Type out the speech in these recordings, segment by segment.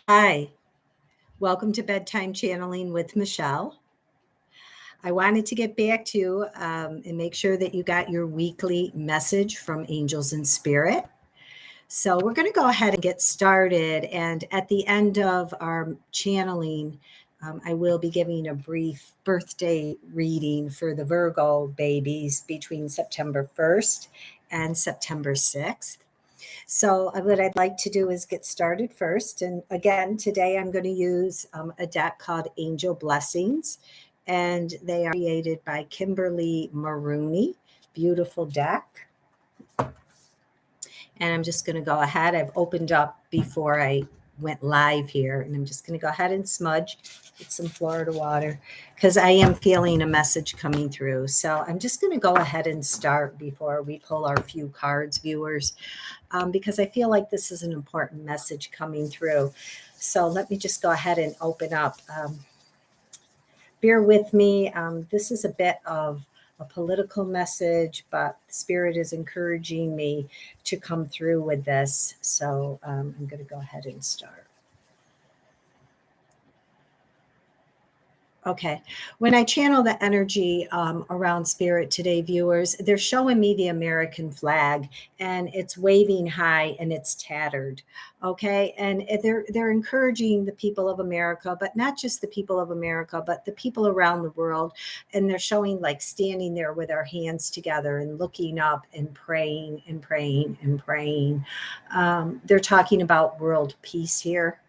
Hi, welcome to Bedtime Channeling with Michele. I wanted to get back to you and make sure that you got your weekly message from Angels and Spirit. So, we're going to go ahead and get started. And at the end of our channeling, I will be giving a brief birthday reading for the Virgo babies between September 1st and September 6th. So, what I'd like to do is get started first. And again, today I'm going to use a deck called Angel Blessings, and they are created by Kimberly Maroney. Beautiful deck. And I'm just going to go ahead. I've opened up before I went live here, and I'm just going to go ahead and smudge with some Florida water because I am feeling a message coming through. So I'm just going to go ahead and start before we pull our few cards, viewers, because I feel like this is an important message coming through. So let me just go ahead and open up. Bear with me. This is a bit of a political message, but Spirit is encouraging me to come through with this. So I'm going to go ahead and start. Okay. When I channel the energy around Spirit today, viewers, they're showing me the American flag, and it's waving high and it's tattered. Okay. And they're encouraging the people of America, but not just the people of America, but the people around the world. And they're showing like standing there with our hands together and looking up and praying and praying and praying. They're talking about world peace here.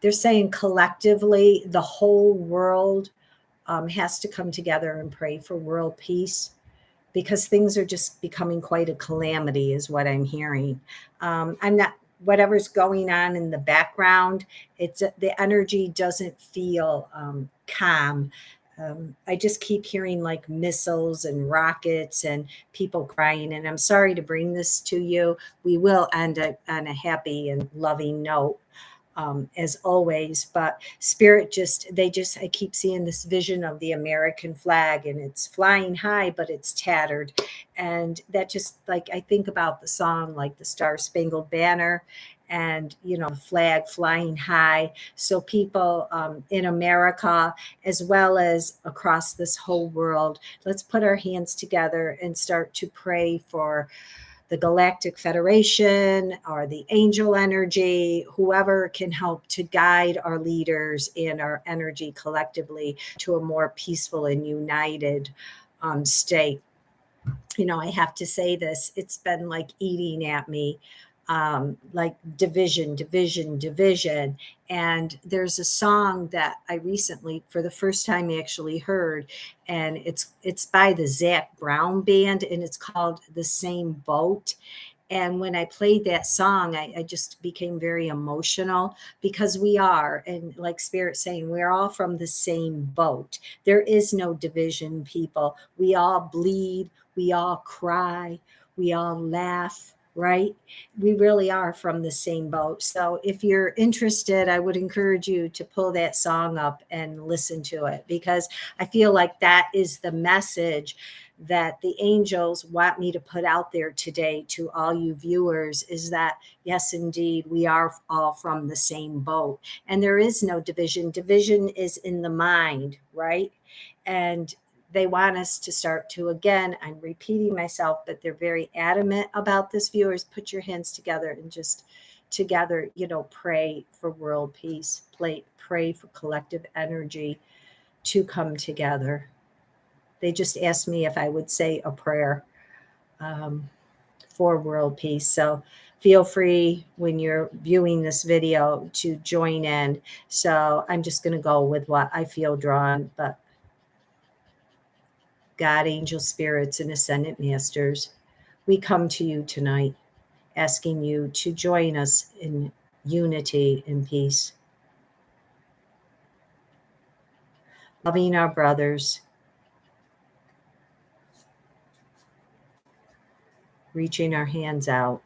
They're saying collectively the whole world has to come together and pray for world peace because things are just becoming quite a calamity, is what I'm hearing. I'm not, whatever's going on in the background, it's the energy doesn't feel calm. I just keep hearing like missiles and rockets and people crying. And I'm sorry to bring this to you. We will end on a happy and loving note, as always. But Spirit I keep seeing this vision of the American flag, and it's flying high, but it's tattered. And that just like, I think about the song, like the Star Spangled Banner, and the flag flying high. So people in America, as well as across this whole world, let's put our hands together and start to pray for the Galactic Federation or the angel energy, whoever can help to guide our leaders and our energy collectively to a more peaceful and united state. I have to say this, it's been like eating at me, like division, division, division. And there's a song that I recently, for the first time, actually heard, and it's by the Zac Brown band, and it's called "The Same Boat." And when I played that song, I just became very emotional because we are, and like Spirit saying, we're all from the same boat. There is no division, people. We all bleed, we all cry, we all laugh, right? We really are from the same boat. So if you're interested, I would encourage you to pull that song up and listen to it, because I feel like that is the message that the angels want me to put out there today to all you viewers, is that yes, indeed, we are all from the same boat, and there is no division. Division is in the mind, right? And they want us to start to, again, I'm repeating myself, but they're very adamant about this, viewers. Put your hands together and just together, pray for world peace, pray for collective energy to come together. They just asked me if I would say a prayer um, for world peace. So feel free when you're viewing this video to join in. So I'm just going to go with what I feel drawn. But God, angel spirits, and ascendant masters, we come to you tonight asking you to join us in unity and peace, loving our brothers, reaching our hands out,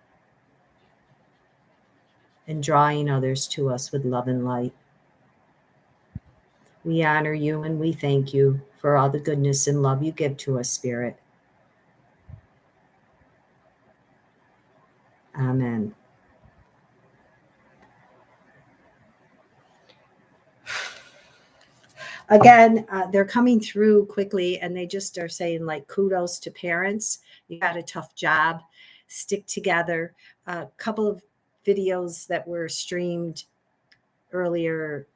and drawing others to us with love and light. We honor you and we thank you for all the goodness and love you give to us, Spirit. Amen. Again, they're coming through quickly, and they just are saying, like, kudos to parents. You got a tough job. Stick together. A couple of videos that were streamed earlier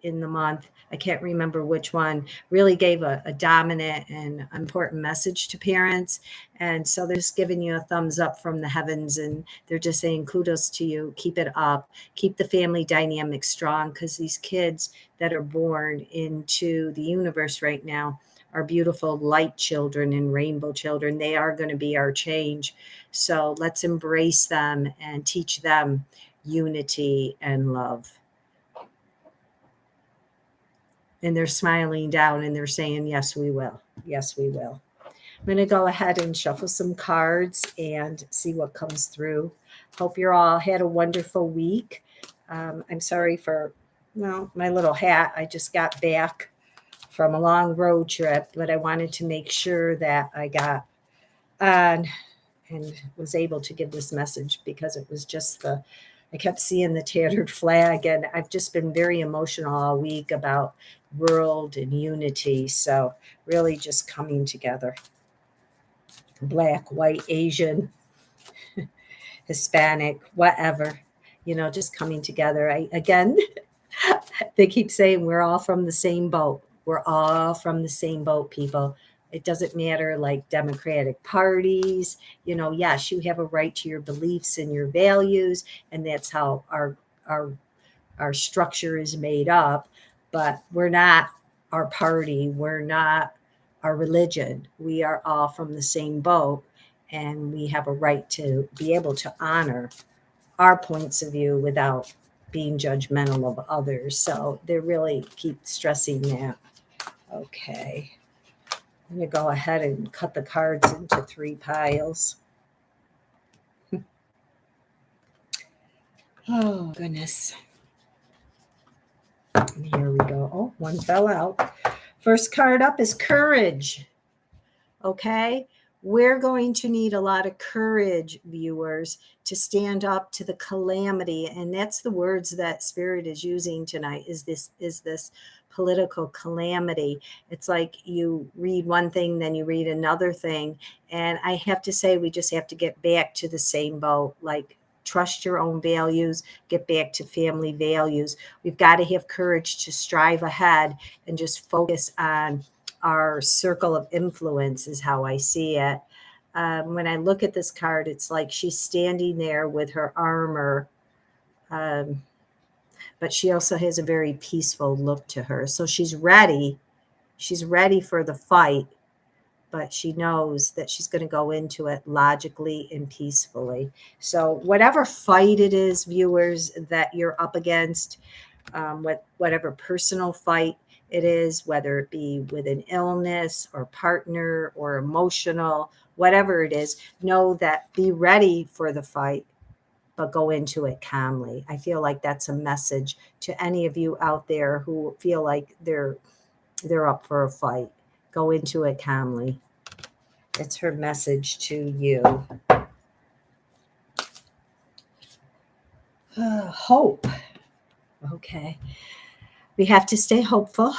in the month, I can't remember which one, really gave a dominant and important message to parents. And so they're just giving you a thumbs up from the heavens, and they're just saying kudos to you. Keep it up. Keep the family dynamic strong, because these kids that are born into the universe right now are beautiful light children and rainbow children. They are going to be our change. So let's embrace them and teach them unity and love. And they're smiling down and they're saying, yes, we will. Yes, we will. I'm going to go ahead and shuffle some cards and see what comes through. Hope you all had a wonderful week. I'm sorry for, well, my little hat. I just got back from a long road trip, but I wanted to make sure that I got on and was able to give this message, because it was just I kept seeing the tattered flag, and I've just been very emotional all week about world and unity. So really just coming together. Black, white, Asian, Hispanic, whatever, just coming together. Again, they keep saying we're all from the same boat. We're all from the same boat, people. It doesn't matter, like, Democratic parties. Yes, you have a right to your beliefs and your values, and that's how our our structure is made up. But we're not our party. We're not our religion. We are all from the same boat, and we have a right to be able to honor our points of view without being judgmental of others. So they really keep stressing that. Okay. I'm going to go ahead and cut the cards into 3 piles. Oh, goodness. And here we go. Oh, one fell out. First card up is courage. Okay. We're going to need a lot of courage, viewers, to stand up to the calamity. And that's the words that Spirit is using tonight, is this political calamity. It's like you read one thing, then you read another thing. And I have to say, we just have to get back to the same boat. Like, trust your own values, get back to family values. We've got to have courage to strive ahead and just focus on our circle of influence, is how I see it. When I look at this card, it's like she's standing there with her armor, but she also has a very peaceful look to her. So she's ready. She's ready for the fight, but she knows that she's going to go into it logically and peacefully. So whatever fight it is, viewers, that you're up against, whatever personal fight it is, whether it be with an illness or partner or emotional, whatever it is, know that be ready for the fight, but go into it calmly. I feel like that's a message to any of you out there who feel like they're up for a fight. Go into it calmly. It's her message to you. Hope. Okay. We have to stay hopeful.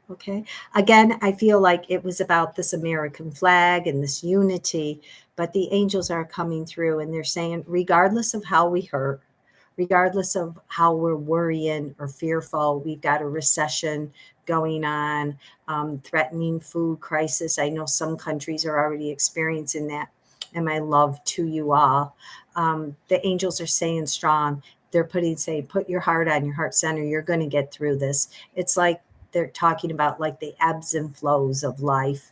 Okay. Again, I feel like it was about this American flag and this unity, but the angels are coming through and they're saying, regardless of how we hurt, regardless of how we're worrying or fearful, we've got a recession going on, threatening food crisis. I know some countries are already experiencing that. And my love to you all. The angels are saying strong. They're put your heart on your heart center. You're going to get through this. It's like they're talking about, like, the ebbs and flows of life.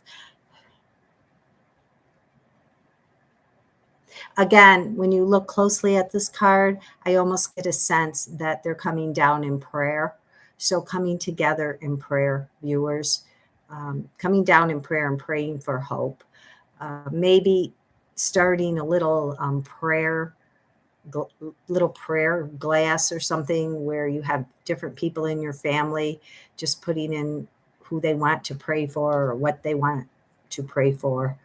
Again, when you look closely at this card, I almost get a sense that they're coming down in prayer. So coming together in prayer, viewers, coming down in prayer and praying for hope. Maybe starting a little little prayer glass or something where you have different people in your family just putting in who they want to pray for or what they want to pray for,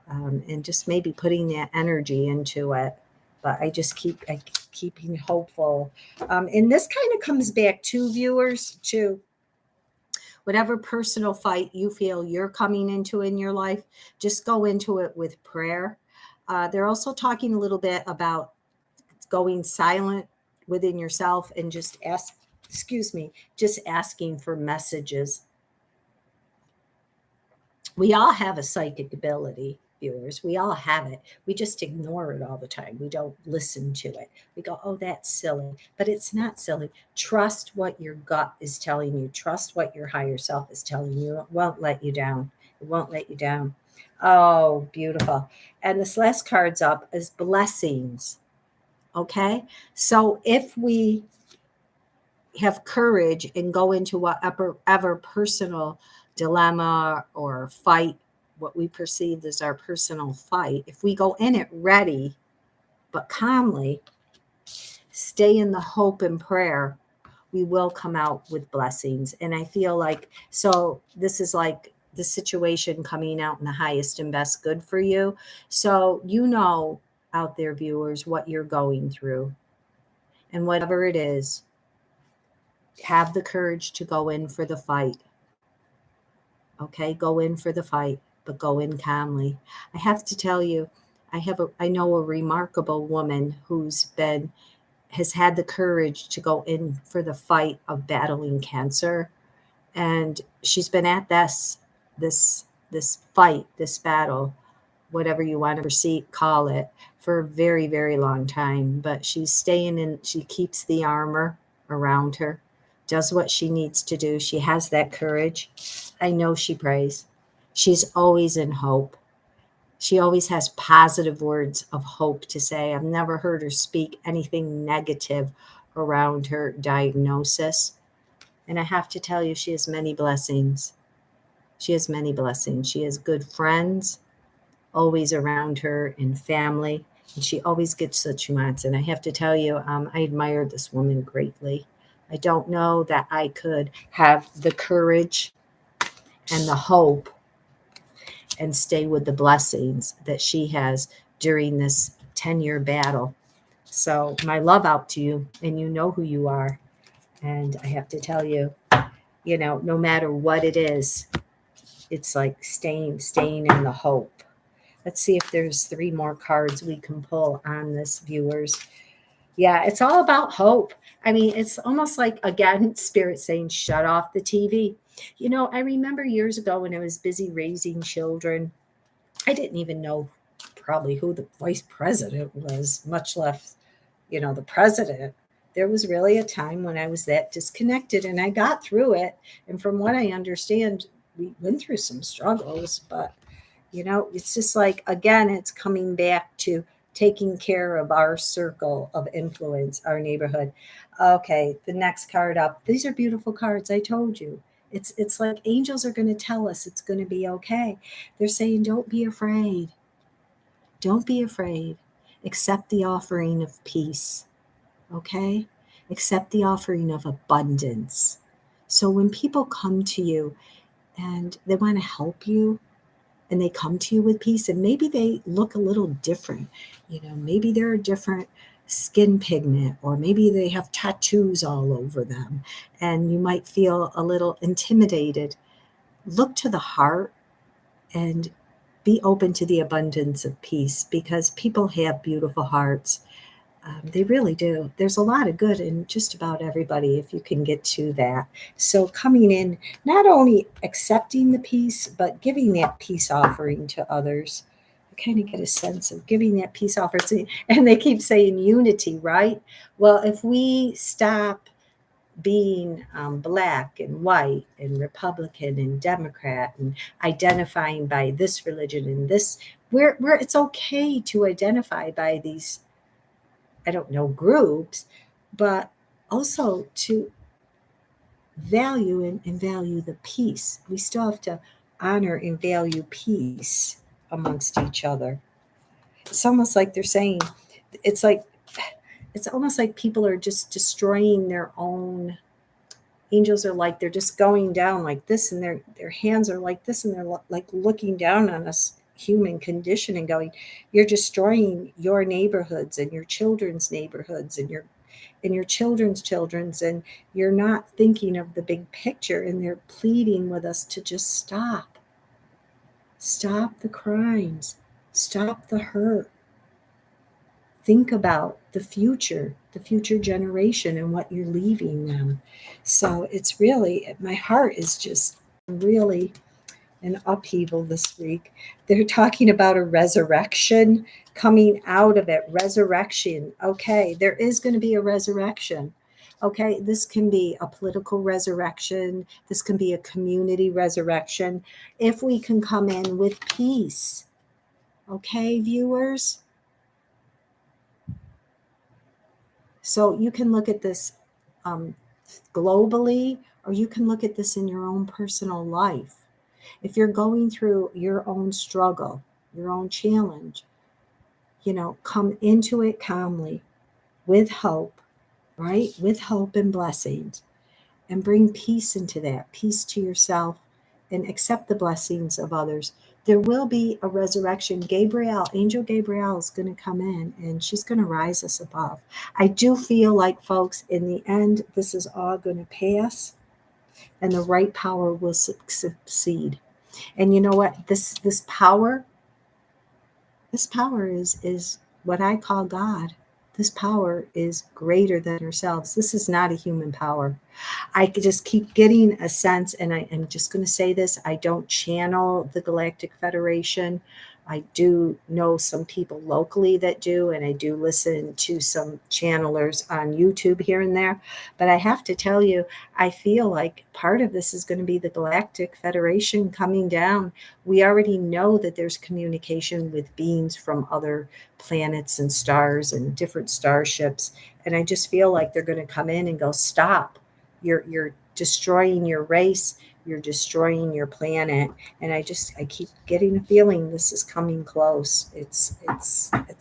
and just maybe putting that energy into it. But I just keeping hopeful. And this kind of comes back to, viewers, to whatever personal fight you feel you're coming into in your life, just go into it with prayer. They're also talking a little bit about going silent within yourself and just just asking for messages. We all have a psychic ability, viewers. We all have it. We just ignore it all the time. We don't listen to it. We go, oh, that's silly. But it's not silly. Trust what your gut is telling you. Trust what your higher self is telling you. It won't let you down. It won't let you down. Oh, beautiful. And this last card's up is blessings. Okay. So if we have courage and go into whatever ever personal dilemma or fight, what we perceive as our personal fight, if we go in it ready but calmly, stay in the hope and prayer, we will come out with blessings. And I feel like, so this is like the situation coming out in the highest and best good for you. So, out there, viewers, what you're going through, and whatever it is, have the courage to go in for the fight. Okay, go in for the fight, but go in calmly. I have to tell you, I know a remarkable woman has had the courage to go in for the fight of battling cancer, and she's been at this fight, this battle, whatever you want to call it, for a very, very long time. But she's staying in, she keeps the armor around her, does what she needs to do. She has that courage. I know she prays. She's always in hope. She always has positive words of hope to say. I've never heard her speak anything negative around her diagnosis. And I have to tell you, she has many blessings. She has many blessings. She has good friends always around her and family. And she always gets what she wants. And I have to tell you, I admire this woman greatly. I don't know that I could have the courage and the hope and stay with the blessings that she has during this 10-year battle. So my love out to you, and you know who you are. And I have to tell you, no matter what it is, it's like staying in the hope. Let's see if there's 3 more cards we can pull on this, viewers. Yeah, it's all about hope. I mean, it's almost like, again, Spirit saying, shut off the TV. I remember years ago when I was busy raising children, I didn't even know probably who the vice president was, much less, the president. There was really a time when I was that disconnected, and I got through it. And from what I understand, we went through some struggles, but it's just like, again, it's coming back to taking care of our circle of influence, our neighborhood. Okay, the next card up. These are beautiful cards. I told you. It's like angels are going to tell us it's going to be okay. They're saying, don't be afraid. Don't be afraid. Accept the offering of peace. Okay? Accept the offering of abundance. So when people come to you and they want to help you, and they come to you with peace, and maybe they look a little different. Maybe they're a different skin pigment, or maybe they have tattoos all over them, and you might feel a little intimidated. Look to the heart and be open to the abundance of peace, because people have beautiful hearts. They really do. There's a lot of good in just about everybody if you can get to that. So coming in, not only accepting the peace, but giving that peace offering to others. I kind of get a sense of giving that peace offering. And they keep saying unity, right? Well, if we stop being black and white and Republican and Democrat and identifying by this religion and this, where it's okay to identify by these, I don't know, groups, but also to value and value the peace. We still have to honor and value peace amongst each other. It's almost like they're saying, it's like, it's almost like people are just destroying their own. Angels are like, they're just going down like this, and their hands are like this, and they're like looking down on us human condition and going, you're destroying your neighborhoods and your children's neighborhoods and your children's, and you're not thinking of the big picture. And they're pleading with us to just stop the crimes, stop the hurt, think about the future generation and what you're leaving them. So it's really, my heart is just really an upheaval this week. They're talking about a resurrection coming out of it. Resurrection. Okay, there is going to be a resurrection. Okay, this can be a political resurrection. This can be a community resurrection. If we can come in with peace. Okay, viewers? So you can look at this um, globally, or you can look at this in your own personal life. If you're going through your own struggle, your own challenge, come into it calmly with hope, right? With hope and blessings, and bring peace into that, peace to yourself, and accept the blessings of others. There will be a resurrection. Angel Gabriel is going to come in and she's going to rise us above. I do feel like, folks, in the end, this is all going to pass and the right power will succeed. And you know what? This power is what I call God. This power is greater than ourselves. This is not a human power. I could just keep getting a sense, and I am just going to say this, I don't channel the Galactic Federation. I do know some people locally that do, and I do listen to some channelers on YouTube here and there. But I have to tell you, I feel like part of this is going to be the Galactic Federation coming down. We already know that there's communication with beings from other planets and stars and different starships. And I just feel like they're going to come in and go, stop. You're destroying your race, you're destroying your planet. And I keep getting a feeling this is coming close. It's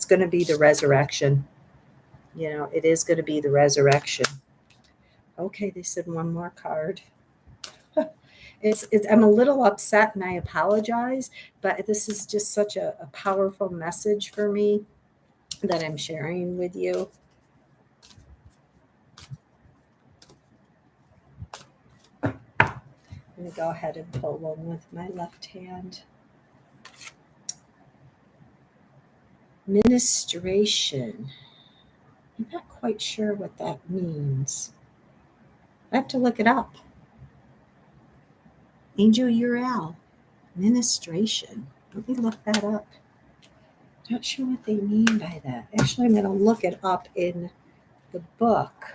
going to be the resurrection. It is going to be the resurrection. Okay, they said one more card. I'm a little upset and I apologize, but this is just such a powerful message for me that I'm sharing with you. I'm going to go ahead and pull one with my left hand. Ministration. I'm not quite sure what that means. I have to look it up. Angel Uriel. Ministration. Let me look that up. Not sure what they mean by that. Actually, I'm going to look it up in the book.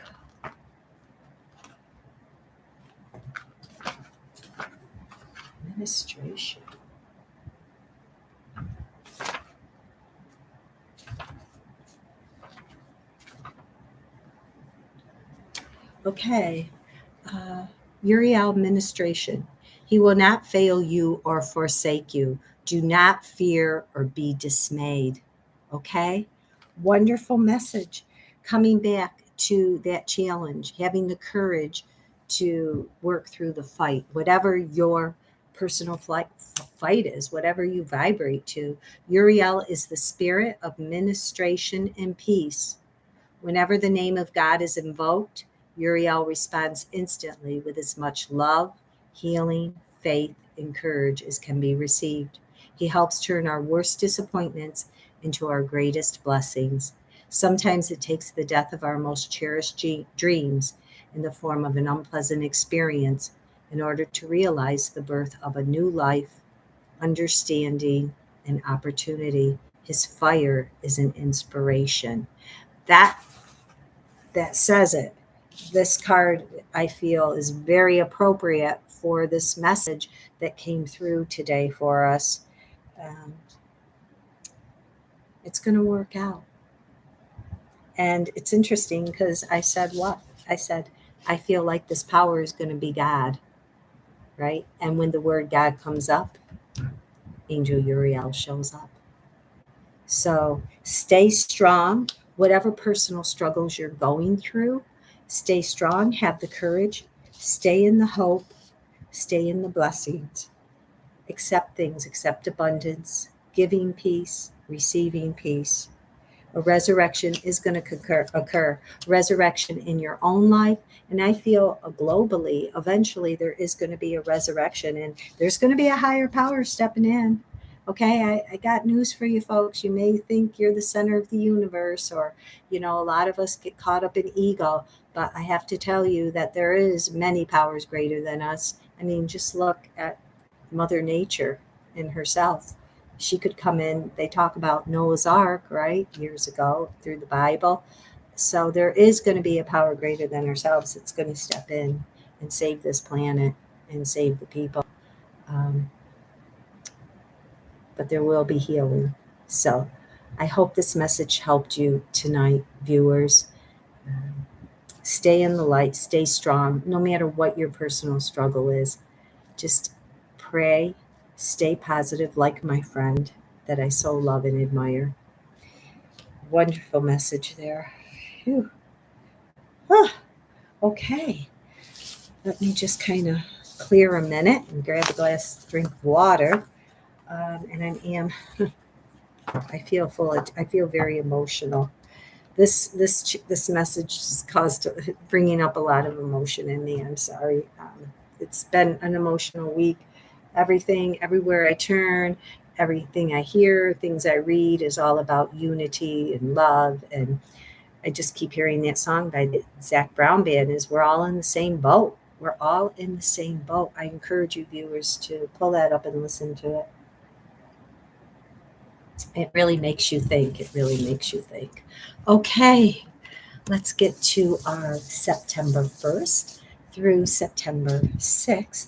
Administration. Okay. Uriel ministration. He will not fail you or forsake you. Do not fear or be dismayed. Okay? Wonderful message. Coming back to that challenge, having the courage to work through the fight, whatever your personal fight is, whatever you vibrate to. Uriel is the spirit of ministration and peace. Whenever the name of God is invoked, Uriel responds instantly with as much love, healing, faith, and courage as can be received. He helps turn our worst disappointments into our greatest blessings. Sometimes it takes the death of our most cherished dreams in the form of an unpleasant experience in order to realize the birth of a new life, understanding, and opportunity. His fire is an inspiration. That says it. This card, I feel, is very appropriate for this message that came through today for us. Um, it's going to work out. And it's interesting because I said what? I said, I feel like this power is going to be God, right? And when the word God comes up, Angel Uriel shows up. So stay strong, whatever personal struggles you're going through, stay strong, have the courage, stay in the hope, stay in the blessings, accept things, accept abundance, giving peace, receiving peace. A resurrection is going to occur. Resurrection in your own life. And I feel globally, eventually there is going to be a resurrection and there's going to be a higher power stepping in. Okay, I got news for you folks. You may think you're the center of the universe, or, a lot of us get caught up in ego. But I have to tell you that there is many powers greater than us. I mean, just look at Mother Nature in herself. She could come in. They talk about Noah's Ark, right, years ago through the Bible. So there is going to be a power greater than ourselves that's going to step in and save this planet and save the people. Um, but there will be healing. So I hope this message helped you tonight, viewers. Um, Stay in the light, stay strong, no matter what your personal struggle is. Just pray, stay positive, like my friend that I so love and admire. Wonderful message there. Phew. Ah, okay. Let me just kind of clear a minute and grab a glass drink of water. And I feel I feel very emotional. This message has caused bringing up a lot of emotion in me. I'm sorry. It's been an emotional week. Everything, everywhere I turn, everything I hear, things I read is all about unity and love. And I just keep hearing that song by the Zach Brown Band is "We're all in the same boat." We're all in the same boat. I encourage you viewers to pull that up and listen to it. It really makes you think. It really makes you think. Okay, let's get to our September 1st through September 6th.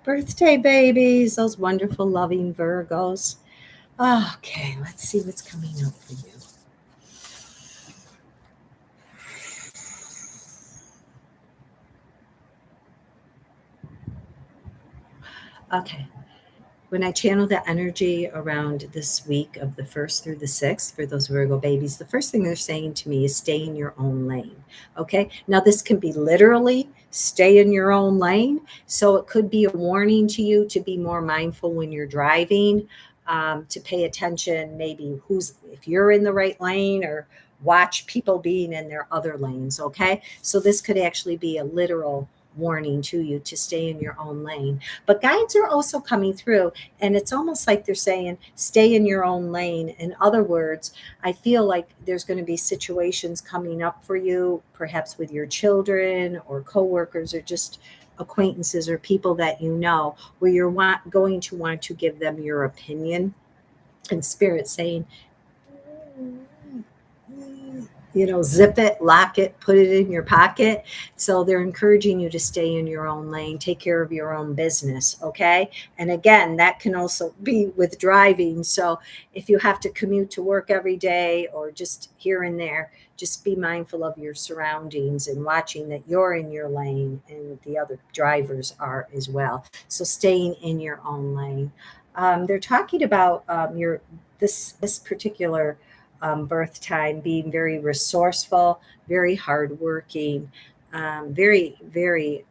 Birthday babies, those wonderful, loving Virgos. Okay, let's see what's coming up for you. Okay, when I channel the energy around this week of the 1st through the 6th for those Virgo babies, the first thing they're saying to me is stay in your own lane. Okay. Now, this can be literally stay in your own lane. So it could be a warning to you to be more mindful when you're driving, to pay attention, maybe if you're in the right lane, or watch people being in their other lanes. Okay. So this could actually be a literal warning to you to stay in your own lane. But guides are also coming through, and it's almost like they're saying, stay in your own lane. In other words, I feel like there's going to be situations coming up for you, perhaps with your children or coworkers or just acquaintances or people that you know, where you're going to want to give them your opinion. And Spirit saying, zip it, lock it, put it in your pocket. So they're encouraging you to stay in your own lane, take care of your own business. Okay. And again, that can also be with driving. So if you have to commute to work every day or just here and there, just be mindful of your surroundings and watching that you're in your lane and the other drivers are as well. So staying in your own lane. They're talking about this particular birth time being very resourceful, very hardworking, very, very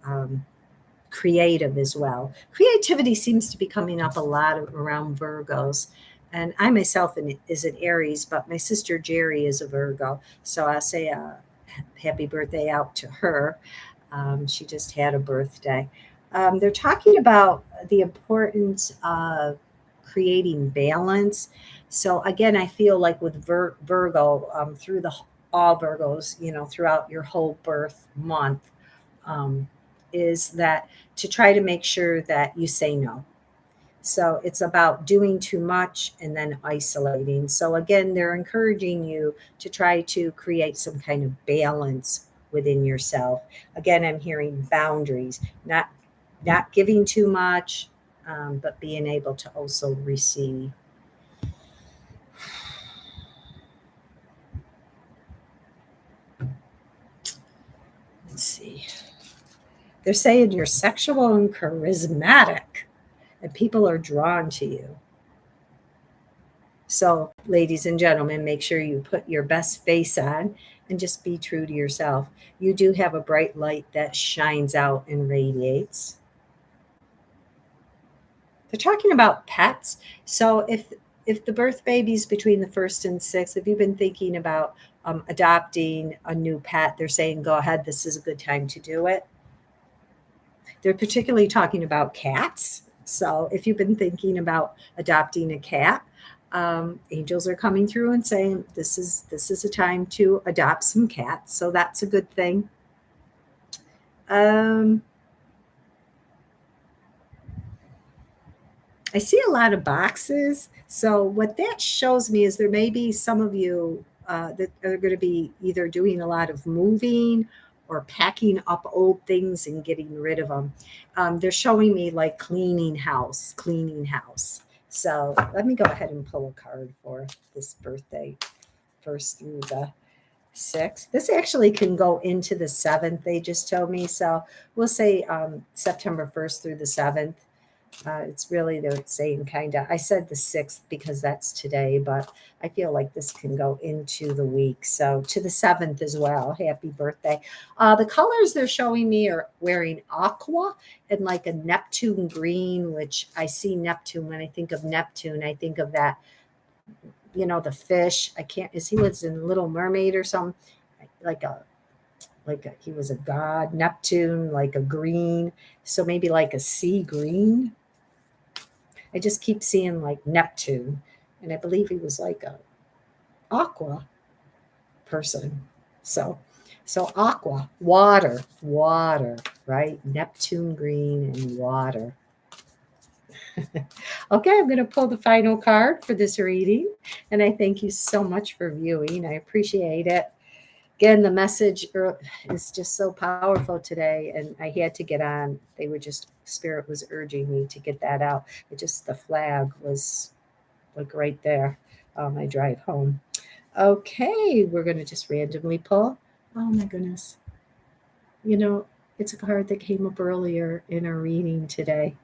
creative as well. Creativity seems to be coming up a lot around Virgos. And I myself is an Aries, but my sister Jerry is a Virgo. So I say a happy birthday out to her. She just had a birthday. They're talking about the importance of creating balance. So again, I feel like with Virgo, through all Virgos, throughout your whole birth month, is that to try to make sure that you say no. So it's about doing too much and then isolating. So again, they're encouraging you to try to create some kind of balance within yourself. Again, I'm hearing boundaries, not giving too much, but being able to also receive. Let's see. They're saying you're sexual and charismatic, and people are drawn to you. So, ladies and gentlemen, make sure you put your best face on and just be true to yourself. You do have a bright light that shines out and radiates. They're talking about pets. So, if if the birth baby's between the 1st and 6th, if you've been thinking about adopting a new pet, they're saying go ahead, this is a good time to do it. They're particularly talking about cats. So if you've been thinking about adopting a cat, angels are coming through and saying this is a time to adopt some cats. So that's a good thing. I see a lot of boxes. So what that shows me is there may be some of you that are going to be either doing a lot of moving or packing up old things and getting rid of them. They're showing me like cleaning house, cleaning house. So let me go ahead and pull a card for this birthday, 1st through the 6th. This actually can go into the 7th, they just told me. So we'll say September 1st through the 7th. It's really the same kind of. I said the 6th because that's today, but I feel like this can go into the week. So to the 7th as well. Happy birthday. The colors they're showing me are wearing aqua and like a Neptune green, which I see Neptune. When I think of Neptune, I think of that, the fish. I can't, is he was in Little Mermaid or something? He was a god, Neptune, like a green. So maybe like a sea green. I just keep seeing like Neptune, and I believe he was like a aqua person. So aqua, water, right? Neptune green and water. Okay, I'm going to pull the final card for this reading, and I thank you so much for viewing. I appreciate it. Again, the message is just so powerful today, and I had to get on. Spirit was urging me to get that out. The flag was like right there on my drive home. Okay, we're going to just randomly pull. Oh my goodness. It's a card that came up earlier in our reading today.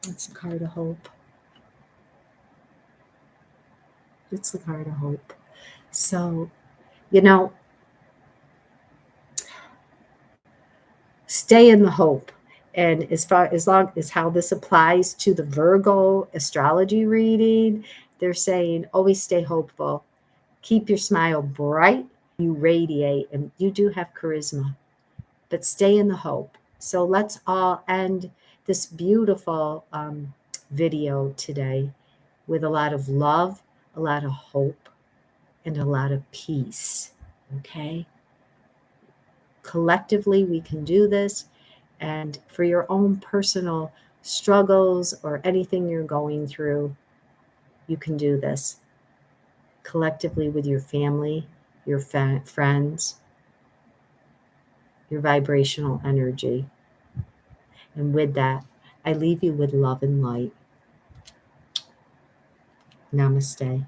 It's a card of hope. It's the card of hope. So, stay in the hope. And as long as how this applies to the Virgo astrology reading, they're saying always stay hopeful. Keep your smile bright. You radiate and you do have charisma, but stay in the hope. So let's all end this beautiful video today with a lot of love, a lot of hope, and a lot of peace. Okay? Collectively, we can do this. And for your own personal struggles or anything you're going through, you can do this collectively with your family, your friends, your vibrational energy. And with that, I leave you with love and light. Namaste.